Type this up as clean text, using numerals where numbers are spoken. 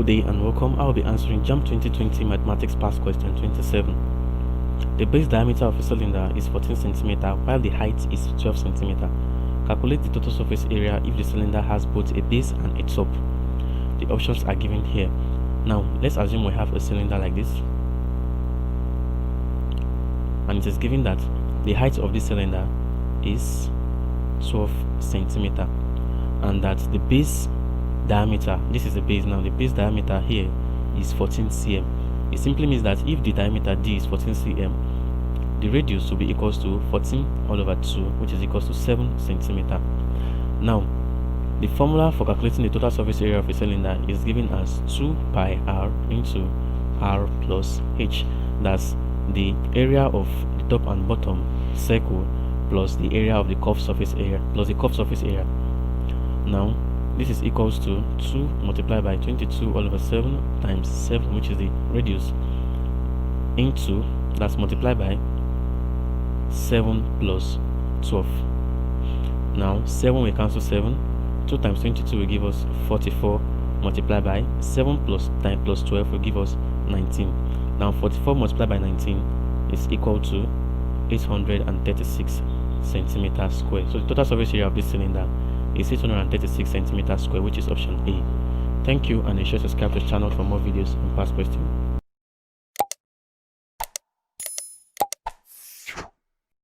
Good day and welcome. I will be answering JAMB 2020 Mathematics Past Question 27. The base diameter of a cylinder is 14 cm while the height is 12 cm. Calculate the total surface area if the cylinder has both a base and a top. The options are given here. Now let's assume we have a cylinder like this, and it is given that the height of this cylinder is 12 cm and that the base diameter, this is the base now, the base diameter here is 14 cm. It simply means that if the diameter D is 14 cm, the radius will be equals to 14 all over 2, which is equals to 7 cm. Now the formula for calculating the total surface area of a cylinder is given as 2 pi r into r plus h. That's the area of the top and bottom circle plus the area of the curved surface area plus the curved surface area. Now this is equals to 2 multiplied by 22 all over 7 times 7, which is the radius, into, that's multiplied by 7 plus 12. Now 7 will cancel 7, 2 times 22 will give us 44, multiplied by 7 plus 9 plus 12 will give us 19. Now 44 multiplied by 19 is equal to 836 centimeters square. So the total surface area of this cylinder is 836 centimeters square, which is option A. Thank you, and ensure to subscribe to the channel for more videos and past questions.